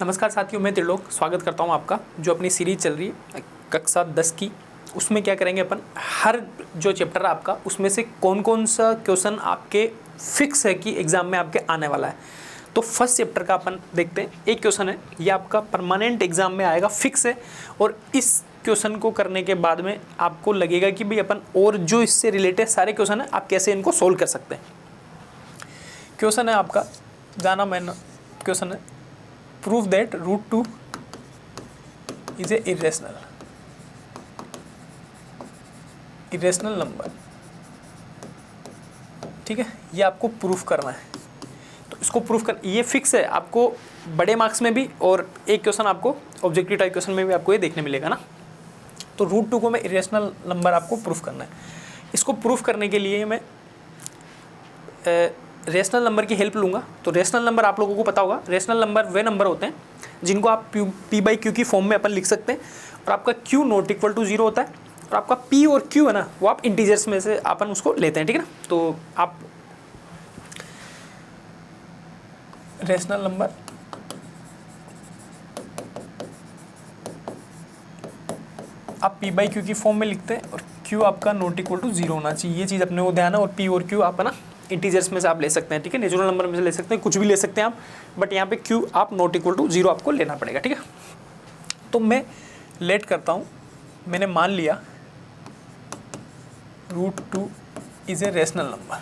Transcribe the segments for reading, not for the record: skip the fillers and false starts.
नमस्कार साथियों, मैं त्रिलोक स्वागत करता हूं आपका। जो अपनी सीरीज चल रही है कक्षा 10 की, उसमें क्या करेंगे अपन, हर जो चैप्टर है आपका उसमें से कौन कौन सा क्वेश्चन आपके फिक्स है कि एग्जाम में आपके आने वाला है। तो फर्स्ट चैप्टर का अपन देखते हैं। एक क्वेश्चन है, ये आपका परमानेंट एग्जाम में आएगा, फिक्स है। और इस क्वेश्चन को करने के बाद में आपको लगेगा कि भाई अपन और जो इससे रिलेटेड सारे क्वेश्चन है आप कैसे इनको सोल्व कर सकते हैं। क्वेश्चन है आपका, जाना मैंने क्वेश्चन है, prove that √2 is a irrational number. ठीक है, ये आपको प्रूफ करना है। तो इसको प्रूफ कर, ये फिक्स है आपको बड़े मार्क्स में भी, और एक क्वेश्चन आपको ऑब्जेक्टिव टाइप क्वेश्चन में भी आपको ये देखने मिलेगा ना। तो √2 को मैं इरेशनल नंबर आपको प्रूफ करना है। इसको प्रूफ करने के लिए मैं रेशनल नंबर की हेल्प लूँगा। तो रेशनल नंबर आप लोगों को पता होगा, रेशनल नंबर वे नंबर होते हैं जिनको आप P/Q की फॉर्म में अपन लिख सकते हैं, और आपका Q नॉट इक्वल टू 0 होता है, और आपका P और Q है ना, वो आप इंटीजर्स में से अपन उसको लेते हैं। ठीक है ना, तो आप रेशनल नंबर आप P/Q की फॉर्म में लिखते हैं, और Q आपका नॉट इक्वल टू 0 होना चाहिए। ये चीज़ अपने को ध्यान है। और P और Q आप है ना इंटीजर्स में से आप ले सकते हैं। ठीक है, नेचुरल नंबर में से ले सकते हैं, कुछ भी ले सकते हैं आप, बट यहाँ पे Q आप नॉट इक्वल टू 0 आपको लेना पड़ेगा। ठीक है, तो मैं लेट करता हूँ, मैंने मान लिया √2 इज ए रेशनल नंबर।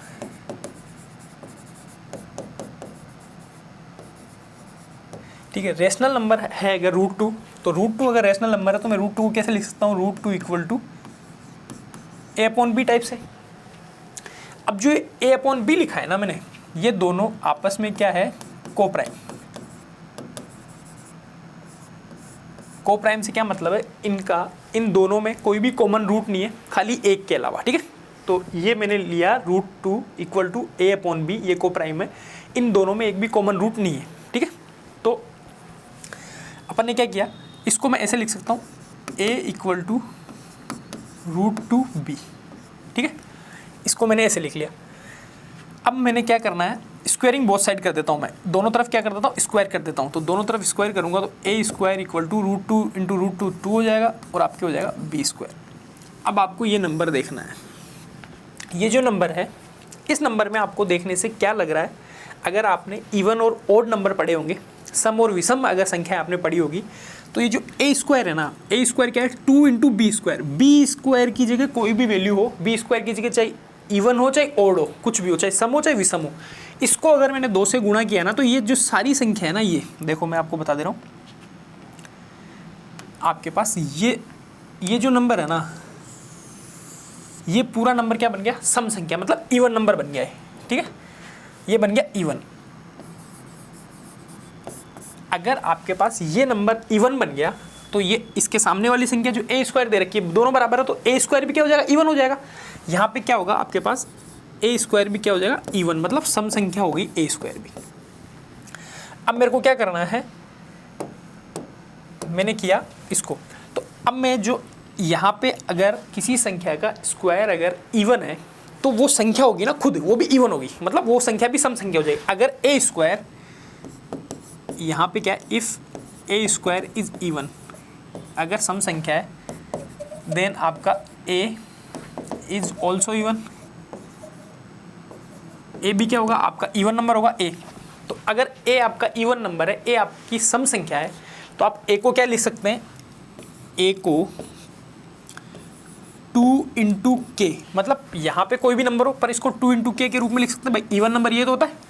ठीक है, रेशनल नंबर है अगर √2, तो √2 अगर रेशनल नंबर है तो मैं √2 को कैसे लिख सकता हूँ, √2 इक्वल टू A/B टाइप से। अब जो A/B लिखा है ना मैंने, ये दोनों आपस में क्या है, कोप्राइम। कोप्राइम से क्या मतलब है, इनका इन दोनों में कोई भी कॉमन रूट नहीं है, खाली एक के अलावा। ठीक है, तो ये मैंने लिया √2 इक्वल टू A/B, ये कोप्राइम है, इन दोनों में एक भी कॉमन रूट नहीं है। ठीक है, तो अपन ने क्या किया, इसको मैं ऐसे लिख सकता हूँ, A इक्वल टू √2B। ठीक है, इसको मैंने ऐसे लिख लिया। अब मैंने क्या करना है, स्क्वायरिंग बोथ साइड कर देता हूँ, मैं दोनों तरफ क्या कर देता हूँ, स्क्वायर कर देता हूँ। तो दोनों तरफ स्क्वायर करूँगा तो A² इक्वल टू √2 इंटू √2 2 हो जाएगा, और आपके हो जाएगा B²। अब आपको ये नंबर देखना है, ये जो नंबर है, इस नंबर में आपको देखने से क्या लग रहा है, अगर आपने इवन और ओड नंबर पढ़े होंगे, सम और विषम अगर संख्या आपने पढ़ी होगी, तो ये जो A² है ना, A² क्या है, 2 इंटू B²। B² की जगह कोई भी वैल्यू हो, B² की जगह चाहे इवन हो चाहे ओड हो, कुछ भी हो, चाहे सम हो चाहे विषम हो, इसको अगर मैंने 2 से गुणा किया ना, तो ये जो सारी संख्या है ना, ये देखो मैं आपको बता दे रहा हूँ, आपके पास ये जो नंबर है ना, ये पूरा नंबर क्या बन गया, सम संख्या, मतलब इवन नंबर बन गया है। ठीक है, ये बन गया इवन। अगर आपके पास ये नंबर इवन बन गया, तो ये इसके सामने वाली संख्या जो A² दे रखी है, दोनों बराबर है, तो A² भी क्या हो जाएगा, इवन हो जाएगा। यहाँ पे क्या होगा, आपके पास A² भी क्या हो जाएगा, इवन, मतलब सम संख्या हो गई A² भी। अब मेरे को क्या करना है, मैंने किया इसको, तो अब मैं जो यहाँ पे अगर किसी संख्या का स्क्वायर अगर इवन है, तो वो संख्या होगी ना खुद, वो भी इवन होगी, मतलब वो संख्या भी सम संख्या हो जाएगी। अगर A² यहाँ पे क्या है, इफ़ A² इज इवन, अगर सम संख्या है, देन आपका A is also even. A भी क्या होगा, आपका इवन नंबर होगा A। तो अगर A आपका इवन नंबर है, A आपकी सम संख्या है, तो आप A को क्या लिख सकते हैं, A को 2 इंटू K, मतलब यहाँ पे कोई भी नंबर हो पर इसको 2 इंटू K के रूप में लिख सकते हैं। भाई इवन नंबर ये तो होता है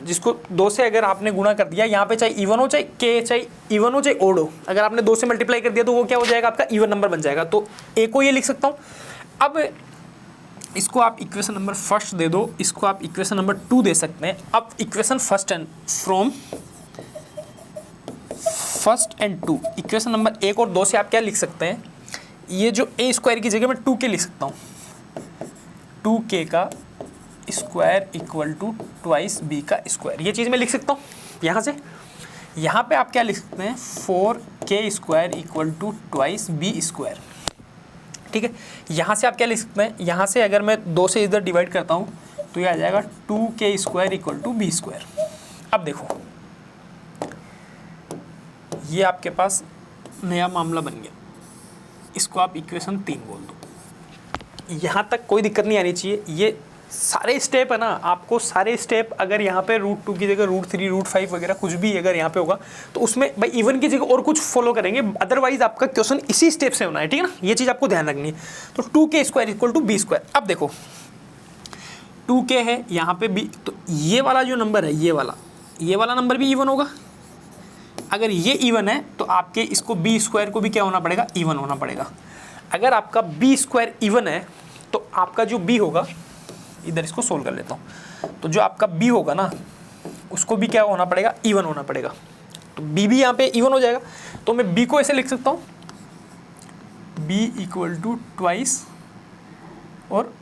जिसको 2 से अगर आपने गुणा कर दिया, यहाँ पे चाहे इवन हो चाहे K, चाहे इवन हो चाहे ओड हो, अगर आपने 2 से मल्टीप्लाई कर दिया तो वो क्या हो जाएगा, आपका इवन नंबर बन जाएगा। तो A को ये लिख सकता हूँ। अब इसको आप इक्वेशन नंबर फर्स्ट दे दो, इसको आप इक्वेशन नंबर 2 दे सकते हैं। अब equation first and from first and 2, equation number 1 और 2 से आप क्या लिख सकते हैं, ये जो A² की जगह मैं 2K लिख सकता हूँ, 2K का square equal to twice B का स्क्वायर, ये चीज़ मैं लिख सकता हूँ यहाँ से। यहाँ पे आप क्या लिख सकते हैं, 4K² equal to twice B²। ठीक है, यहाँ से आप क्या लिख सकते हैं, यहाँ से अगर मैं 2 से इधर डिवाइड करता हूँ तो ये आ जाएगा 2K² इक्वल टू B²। अब देखो ये आपके पास नया मामला बन गया, इसको आप इक्वेशन 3 बोल दो। यहाँ तक कोई दिक्कत नहीं आनी चाहिए। ये सारे स्टेप है ना, आपको सारे स्टेप अगर यहाँ पे √2 की जगह √3 √5 वगैरह कुछ भी अगर यहाँ पे होगा तो उसमें भाई इवन की जगह और कुछ फॉलो करेंगे, अदरवाइज आपका क्वेश्चन इसी स्टेप से होना है, ठीक है ना। ये चीज़ आपको ध्यान रखनी है। तो 2k² = b²। अब देखो 2k है यहाँ पे b, तो ये वाला जो नंबर है ये वाला नंबर भी इवन होगा। अगर ये इवन है तो आपके इसको b² को भी क्या होना पड़ेगा, इवन होना पड़ेगा। अगर आपका b² इवन है तो आपका जो b होगा, इधर इसको सोल्व कर लेता हूँ, तो जो आपका b होगा ना उसको भी क्या होना पड़ेगा, इवन होना पड़ेगा। तो b भी यहाँ पे इवन हो जाएगा। तो मैं b को ऐसे लिख सकता हूँ, b = 2 और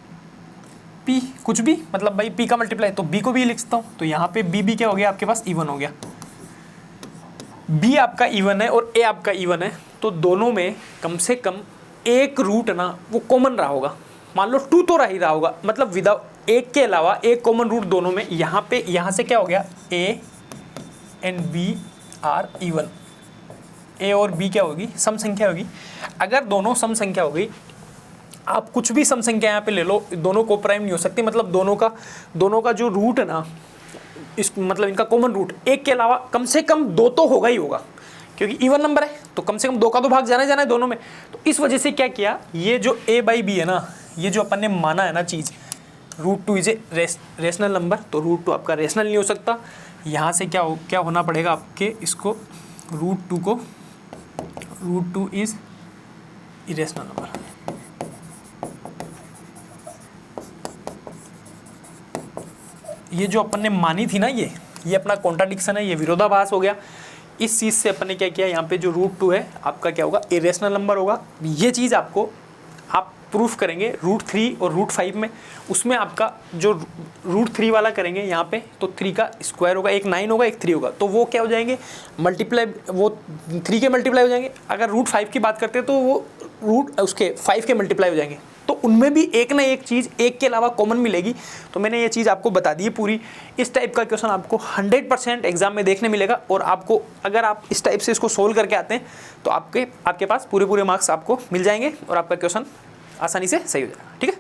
p कुछ भी, मतलब भाई p का मल्टीप्लाई, तो b को भी लिख सकता हूँ। तो यहाँ पे b भी क्या हो गया आपके पास, इवन हो गया। b आपका इवन है और a आपका इवन है, तो दोनों में कम से कम एक रूट ना वो कॉमन रहा होगा। मान लो 2 तो रह ही रहा होगा, मतलब विदाउट एक के अलावा एक कॉमन रूट दोनों में। यहाँ से क्या हो गया, a and b are even. a और b क्या होगी, सम संख्या होगी। अगर दोनों सम संख्या हो गई, आप कुछ भी सम संख्या यहाँ पे ले लो, दोनों को प्राइम नहीं हो सकती, मतलब दोनों का जो रूट है ना, इस मतलब इनका कॉमन रूट एक के अलावा कम से कम 2 तो होगा ही होगा, क्योंकि इवन नंबर है तो कम से कम 2 का तो भाग जाना है दोनों में। तो इस वजह से क्या किया, ये जो a/b है ना, ये जो अपन ने माना है ना चीज़, √2 इज ए रेशनल नंबर, तो √2 आपका रेशनल नहीं हो सकता। यहाँ से क्या होना पड़ेगा आपके, इसको √2 इज इरेशनल नंबर। ये जो अपन ने मानी थी ना, ये अपना कॉन्ट्राडिक्शन है, ये विरोधाभास हो गया। इस चीज़ से अपन ने क्या किया, यहाँ पे जो √2 है आपका क्या होगा, इरेशनल नंबर होगा। ये चीज़ आपको आप प्रूफ करेंगे √3 और √5 में। उसमें आपका जो √3 वाला करेंगे यहाँ पे, तो 3 का स्क्वायर होगा, एक 9 होगा एक 3 होगा, तो वो क्या हो जाएंगे, मल्टीप्लाई, वो 3 के मल्टीप्लाई हो जाएंगे। अगर √5 की बात करते हैं तो वो उसके 5 के मल्टीप्लाई हो जाएंगे। तो उनमें भी एक ना एक चीज़ एक के अलावा कॉमन मिलेगी। तो मैंने ये चीज़ आपको बता दी है पूरी। इस टाइप का क्वेश्चन आपको 100% एग्जाम में देखने मिलेगा, और आपको अगर आप इस टाइप से इसको सोल्व करके आते हैं तो आपके पास पूरे मार्क्स आपको मिल जाएंगे और आपका क्वेश्चन आसानी से सही हो जाएगा। ठीक है।